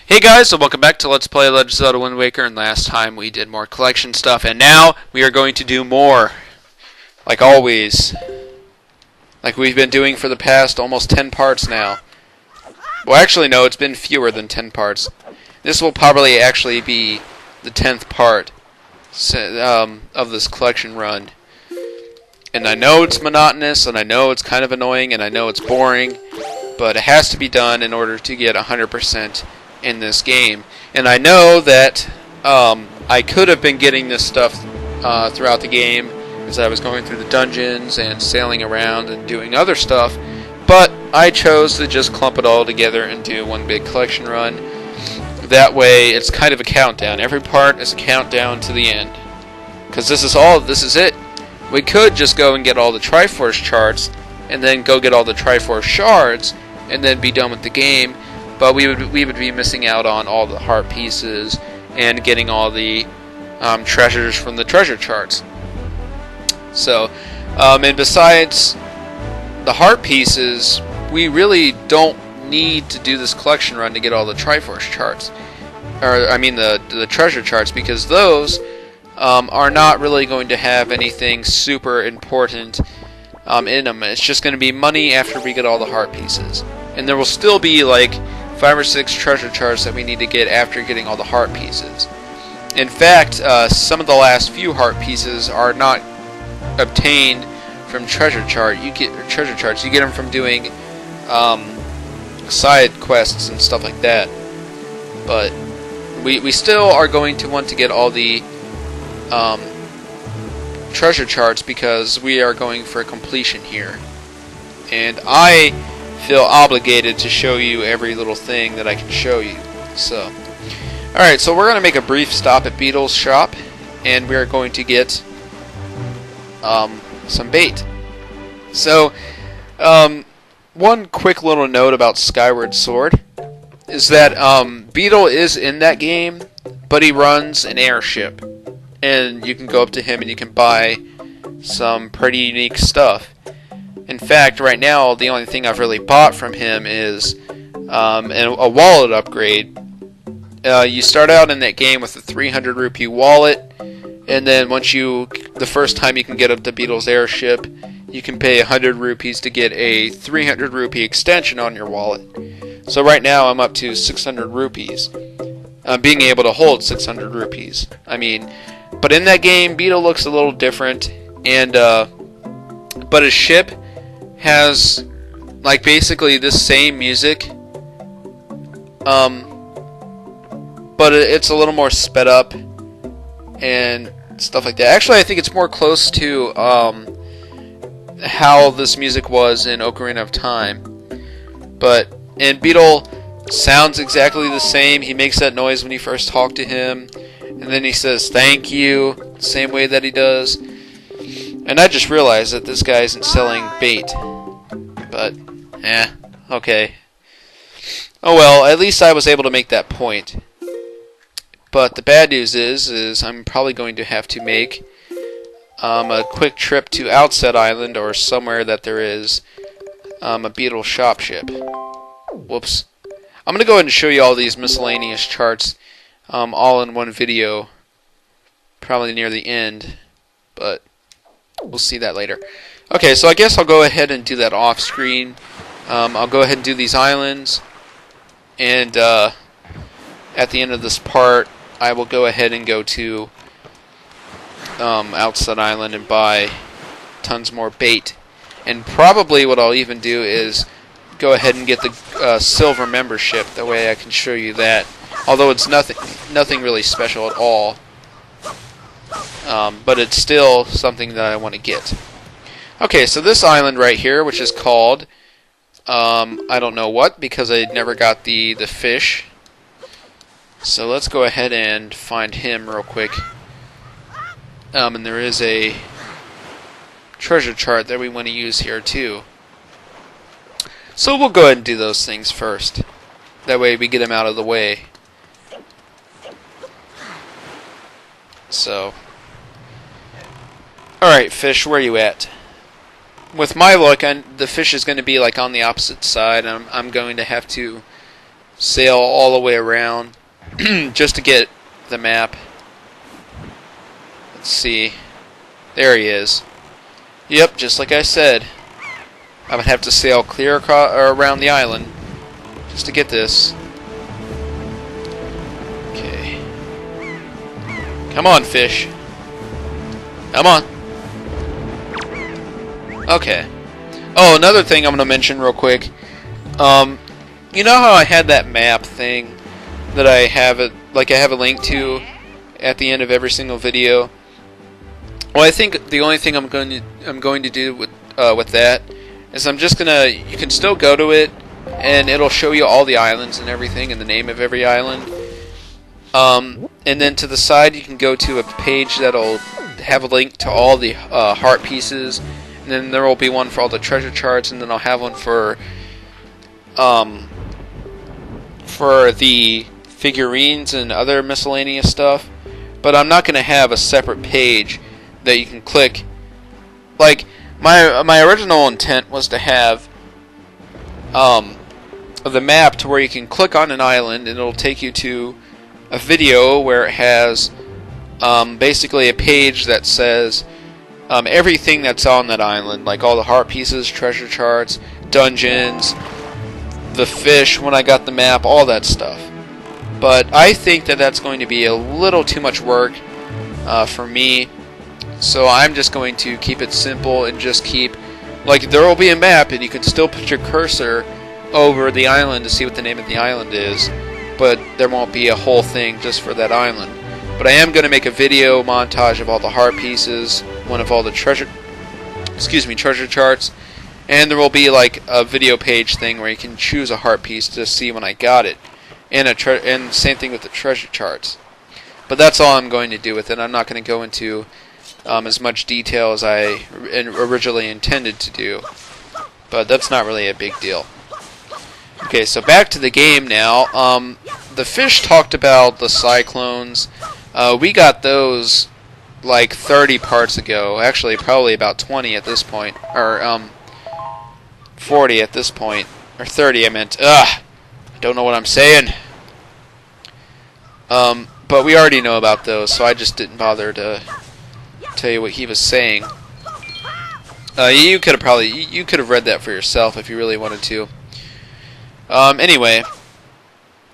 Hey guys, so welcome back to Let's Play Legend of Zelda Wind Waker, and last time we did more collection stuff, and now we are going to do more. Like always. Like we've been doing for the past almost 10 parts now. Well, actually no, it's been fewer than 10 parts. This will probably actually be the 10th part of this collection run. And I know it's monotonous, and I know it's kind of annoying, and I know it's boring, but it has to be done in order to get 100% in this game. And I know that I could have been getting this stuff throughout the game as I was going through the dungeons and sailing around and doing other stuff, but I chose to just clump it all together and do one big collection run. That way it's kind of a countdown. Every part is a countdown to the end, because this is it. We could just go and get all the Triforce charts and then go get all the Triforce shards and then be done with the game. But we would be missing out on all the heart pieces and getting all the treasures from the treasure charts. So, and besides the heart pieces, we really don't need to do this collection run to get all the Triforce charts, or I mean the treasure charts, because those are not really going to have anything super important in them. It's just going to be money after we get all the heart pieces, and there will still be like 5 or 6 treasure charts that we need to get after getting all the heart pieces. In fact, some of the last few heart pieces are not obtained from treasure charts. You get them from doing side quests and stuff like that. But we still are going to want to get all the treasure charts because we are going for completion here. And I feel obligated to show you every little thing that I can show you. So, alright, so we're going to make a brief stop at Beedle's shop, and we are going to get some bait. So, one quick little note about Skyward Sword is that Beedle is in that game, but he runs an airship, and you can go up to him and you can buy some pretty unique stuff. In fact, right now, the only thing I've really bought from him is a wallet upgrade. You start out in that game with a 300 rupee wallet, and then the first time you can get up to Beedle's airship, you can pay 100 rupees to get a 300 rupee extension on your wallet. So right now, I'm up to 600 rupees. Being able to hold 600 rupees. I mean, but in that game, Beedle looks a little different, and but his ship has like basically this same music, but it's a little more sped up and stuff like that. Actually, I think it's more close to how this music was in Ocarina of Time. And Beedle sounds exactly the same. He makes that noise when you first talk to him, and then he says thank you the same way that he does. And I just realized that this guy isn't selling bait. But, okay. Oh well, at least I was able to make that point. But the bad news is I'm probably going to have to make a quick trip to Headstone Island or somewhere that there is a Beedle shop ship. Whoops. I'm going to go ahead and show you all these miscellaneous charts all in one video, probably near the end, but we'll see that later. Okay, so I guess I'll go ahead and do that off screen. I'll go ahead and do these islands, and at the end of this part, I will go ahead and go to Headstone Island and buy tons more bait. And probably what I'll even do is go ahead and get the silver membership. That way I can show you that. Although it's nothing really special at all. But it's still something that I want to get. Okay, so this island right here, which is called I don't know what, because I never got the fish. So let's go ahead and find him real quick. And there is a treasure chart that we want to use here too. So we'll go ahead and do those things first. That way we get them out of the way. So, alright, fish, where are you at? With my luck, the fish is going to be like on the opposite side. I'm going to have to sail all the way around just to get the map. Let's see. There he is. Yep, just like I said. I would have to sail clear across, or around the island just to get this. Okay. Come on, fish. Come on. Okay. Oh, another thing I'm going to mention real quick. You know how I had that map thing that I have I have a link to at the end of every single video? Well, I think the only thing I'm going to do with that is I'm just gonna. You can still go to it, and it'll show you all the islands and everything, and the name of every island. And then to the side, you can go to a page that'll have a link to all the heart pieces, and then there will be one for all the treasure charts, and then I'll have one for the figurines and other miscellaneous stuff. But I'm not gonna have a separate page that you can click. Like my original intent was to have the map to where you can click on an island and it'll take you to a video where it has basically a page that says everything that's on that island, like all the heart pieces, treasure charts, dungeons, the fish when I got the map, all that stuff. But I think that that's going to be a little too much work for me. So I'm just going to keep it simple and just keep, like, there will be a map and you can still put your cursor over the island to see what the name of the island is, but there won't be a whole thing just for that island. But I am going to make a video montage of all the heart pieces, one of all the treasure charts, and there will be like a video page thing where you can choose a heart piece to see when I got it, and same thing with the treasure charts. But that's all I'm going to do with it. I'm not going to go into as much detail as I originally intended to do, but that's not really a big deal. Okay, so back to the game now. The fish talked about the cyclones. We got those like 30 parts ago. Actually, probably about 20 at this point, or 40 at this point, or 30. I meant. I don't know what I'm saying. But we already know about those, so I just didn't bother to tell you what he was saying. You could have read that for yourself if you really wanted to. Anyway,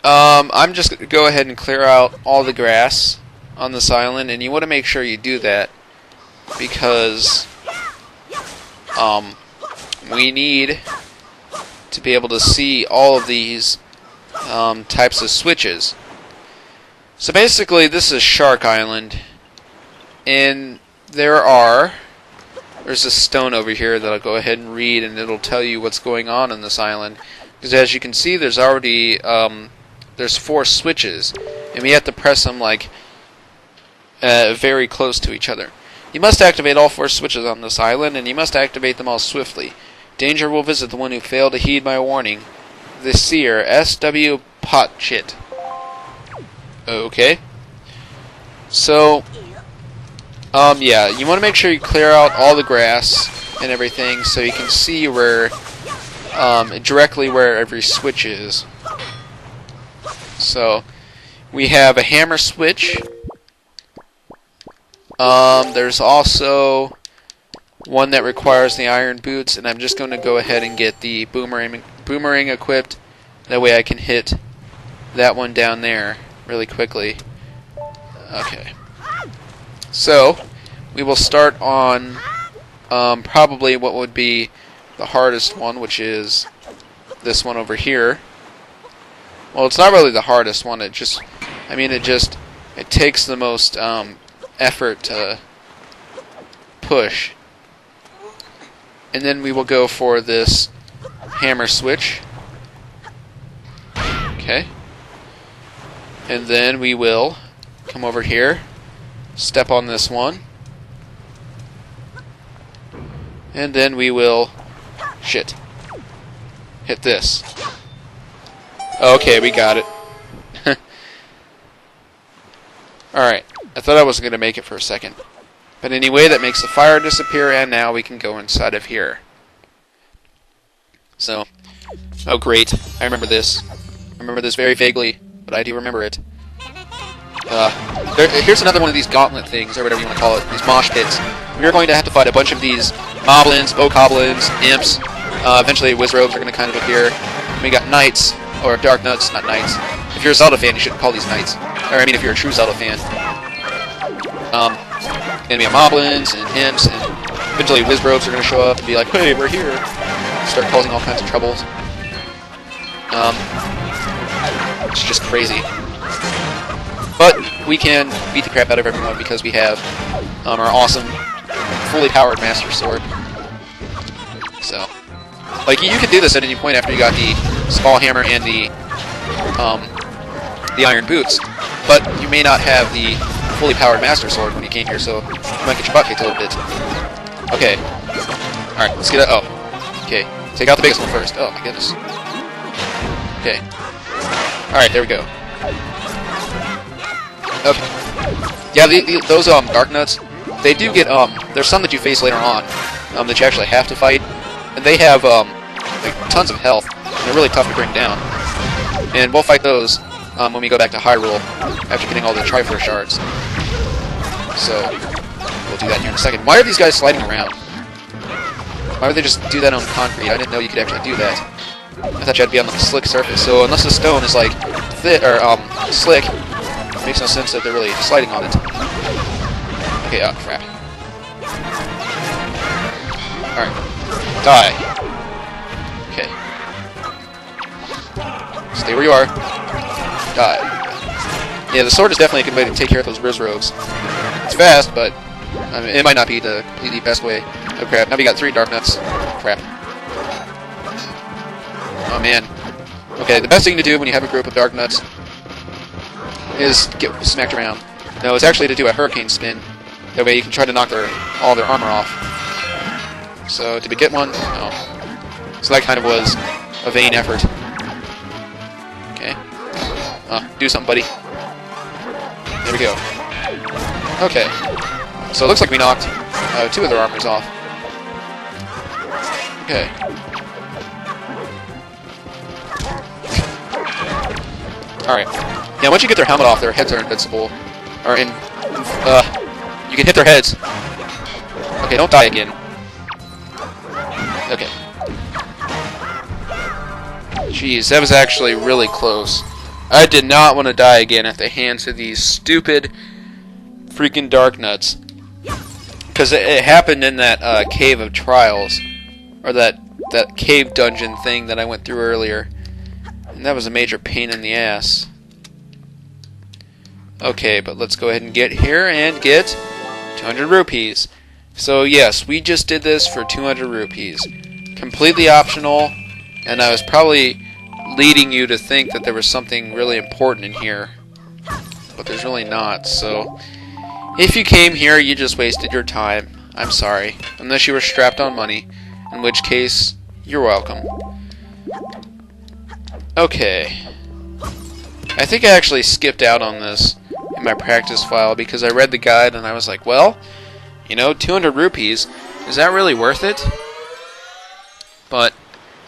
I'm just going to go ahead and clear out all the grass on this island, and you want to make sure you do that because we need to be able to see all of these types of switches. So basically, this is Shark Island, and there's a stone over here that I'll go ahead and read, and it'll tell you what's going on this island. Because as you can see, there's already there's 4 switches, and we have to press them like very close to each other. You must activate all 4 switches on this island, and you must activate them all swiftly. Danger will visit the one who failed to heed my warning. The seer, S.W. Potchit. Okay. So, yeah, you want to make sure you clear out all the grass and everything so you can see where, directly where every switch is. So, we have a hammer switch. There's also one that requires the iron boots, and I'm just going to go ahead and get the boomerang equipped. That way I can hit that one down there really quickly. Okay. So, we will start on probably what would be the hardest one, which is this one over here. Well, it's not really the hardest one. It takes the most effort to push. And then we will go for this hammer switch. Okay. And then we will come over here, step on this one, and then we will hit this. Okay, we got it. Alright, I thought I wasn't going to make it for a second. But anyway, that makes the fire disappear, and now we can go inside of here. So, oh great, I remember this. I remember this very vaguely, but I do remember it. Here's another one of these gauntlet things, or whatever you want to call it, these mosh pits. We're going to have to fight a bunch of these moblins, bokoblins, imps. Eventually wizrogues are going to kind of appear. We got knights, or dark nuts, not knights. If you're a Zelda fan, you shouldn't call these knights. Or I mean, if you're a true Zelda fan. Gonna be moblins and imps, and eventually wizrogues are going to show up and be like, hey, we're here. Start causing all kinds of troubles. It's just crazy. But we can beat the crap out of everyone because we have our awesome, fully powered Master Sword. So, like, you could do this at any point after you got the small hammer and the iron boots, but you may not have the fully powered Master Sword when you came here, so you might get your butt kicked a little bit. Okay. Alright, let's get it. Oh. Okay. Take out the biggest one first. Oh, my goodness. Okay. Alright, there we go. Okay. Yeah, those dark nuts, they do get there's some that you face later on that you actually have to fight, and they have like tons of health. They're really tough to bring down, and we'll fight those when we go back to Hyrule after getting all the Triforce shards. So we'll do that here in a second. Why are these guys sliding around? Why would they just do that on concrete? I didn't know you could actually do that. I thought you had to be on the slick surface. So unless the stone is like thick or slick, it makes no sense that they're really sliding on it. Okay, oh crap. Alright. Die. Okay. Stay where you are. Die. Yeah, the sword is definitely a good way to take care of those wizrogues. It's fast, but I mean, it might not be the best way. Oh crap, now we got 3 dark nuts. Crap. Oh man. Okay, the best thing to do when you have a group of dark nuts is get smacked around. No, it's actually to do a hurricane spin. That way you can try to knock all their armor off. So, did we get one? No. So that kind of was a vain effort. Okay. Do something, buddy. There we go. Okay. So it looks like we knocked 2 of their armors off. Okay. Alright. Yeah, once you get their helmet off, their heads are invincible. Or you can hit their heads. Okay, don't die again. Okay. Jeez, that was actually really close. I did not want to die again at the hands of these stupid freaking dark nuts. Because it happened in that cave of trials. Or that cave dungeon thing that I went through earlier. And that was a major pain in the ass. Okay, but let's go ahead and get here and get 200 rupees. So yes, we just did this for 200 rupees. Completely optional, and I was probably leading you to think that there was something really important in here. But there's really not, so if you came here, you just wasted your time. I'm sorry. Unless you were strapped on money, in which case, you're welcome. Okay. I think I actually skipped out on this in my practice file because I read the guide and I was like, well, you know, 200 rupees, is that really worth it? But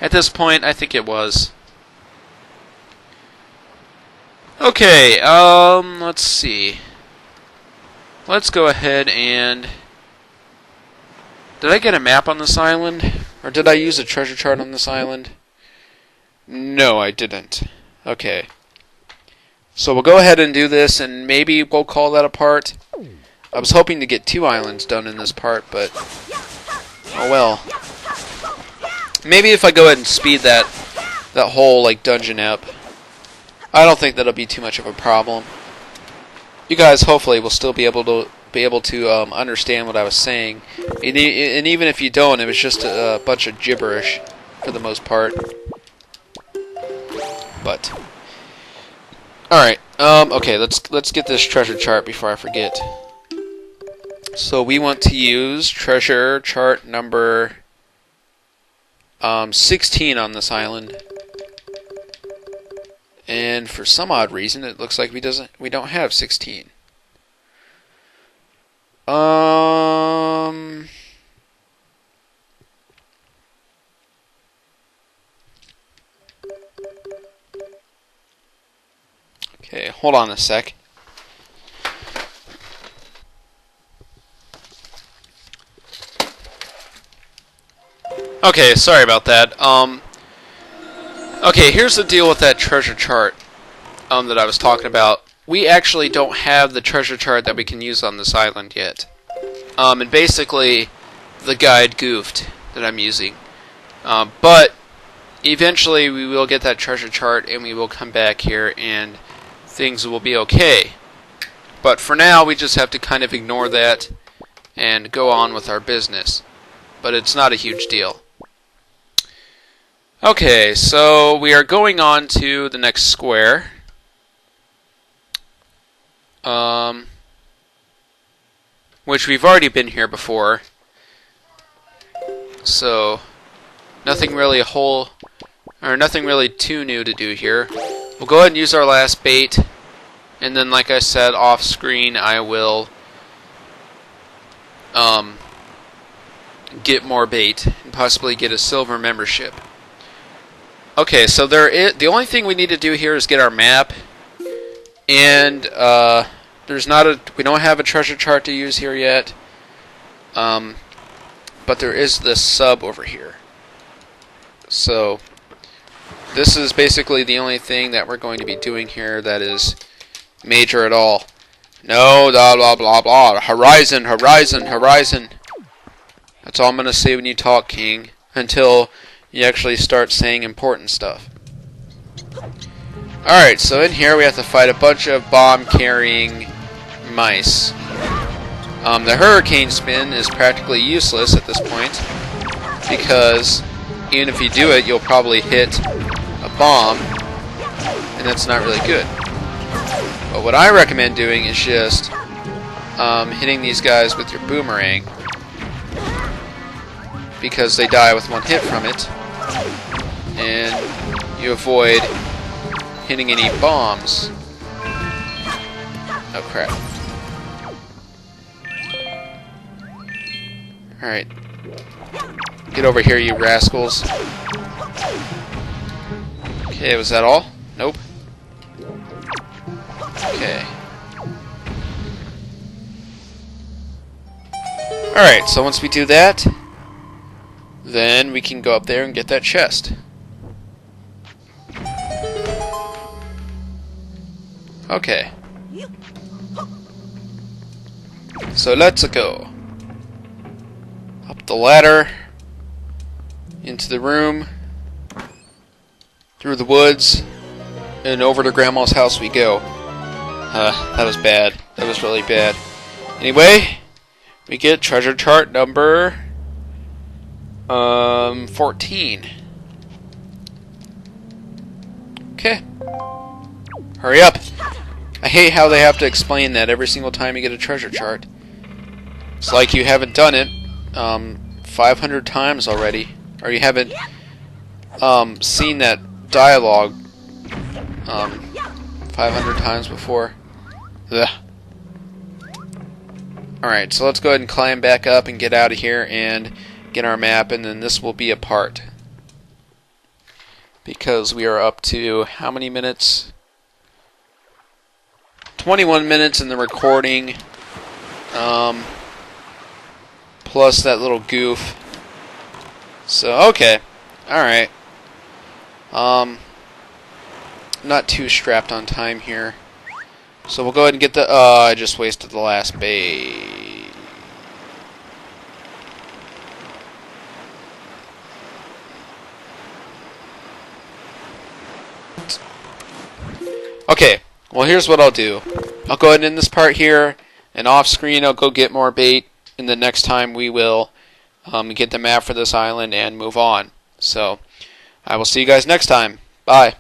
at this point, I think it was. Okay, let's see. Let's go ahead and... Did I get a map on this island? Or did I use a treasure chart on this island? No, I didn't. Okay. So we'll go ahead and do this, and maybe we'll call that a part. I was hoping to get 2 islands done in this part, but... oh well. Maybe if I go ahead and speed that whole, like, dungeon up. I don't think that'll be too much of a problem. You guys hopefully will still be able to understand what I was saying. And even if you don't, it was just a bunch of gibberish for the most part. But alright, okay, let's get this treasure chart before I forget. So we want to use treasure chart number 16 on this island. And for some odd reason, it looks like we don't have 16. Okay, hold on a sec. Okay, sorry about that. Okay, here's the deal with that treasure chart that I was talking about. We actually don't have the treasure chart that we can use on this island yet. And basically, the guide goofed that I'm using. But eventually we will get that treasure chart and we will come back here and things will be okay. But for now, we just have to kind of ignore that and go on with our business. But it's not a huge deal. Okay, so we are going on to the next square. Which we've already been here before. So nothing really too new to do here. We'll go ahead and use our last bait, and then like I said off screen I will get more bait and possibly get a silver membership. Okay, so the only thing we need to do here is get our map, and we don't have a treasure chart to use here yet, but there is this sub over here. So this is basically the only thing that we're going to be doing here that is major at all. No, blah blah blah blah. Horizon, horizon, horizon. That's all I'm gonna say when you talk, King, until you actually start saying important stuff. Alright, so in here we have to fight a bunch of bomb-carrying mice. The hurricane spin is practically useless at this point, because even if you do it, you'll probably hit a bomb, and that's not really good. But what I recommend doing is just hitting these guys with your boomerang, because they die with one hit from it, and you avoid hitting any bombs. Oh crap. Alright. Get over here, you rascals. Okay, was that all? Nope. Okay. Alright, so once we do that, then we can go up there and get that chest. Okay. So let's go. Up the ladder, into the room, through the woods, and over to Grandma's house we go. That was bad. That was really bad. Anyway, we get treasure chart number 14. Okay. Hurry up. I hate how they have to explain that every single time you get a treasure chart. It's like you haven't done it 500 times already, or you haven't seen that dialogue 500 times before. Ugh. Alright, so let's go ahead and climb back up and get out of here and get our map, and then this will be a part. Because we are up to how many minutes? 21 minutes in the recording, plus that little goof. So, okay. Alright. Not too strapped on time here. So we'll go ahead and get the... I just wasted the last bait. Okay, well here's what I'll do. I'll go ahead and end this part here, and off screen I'll go get more bait, and the next time we will get the map for this island and move on. So, I will see you guys next time. Bye.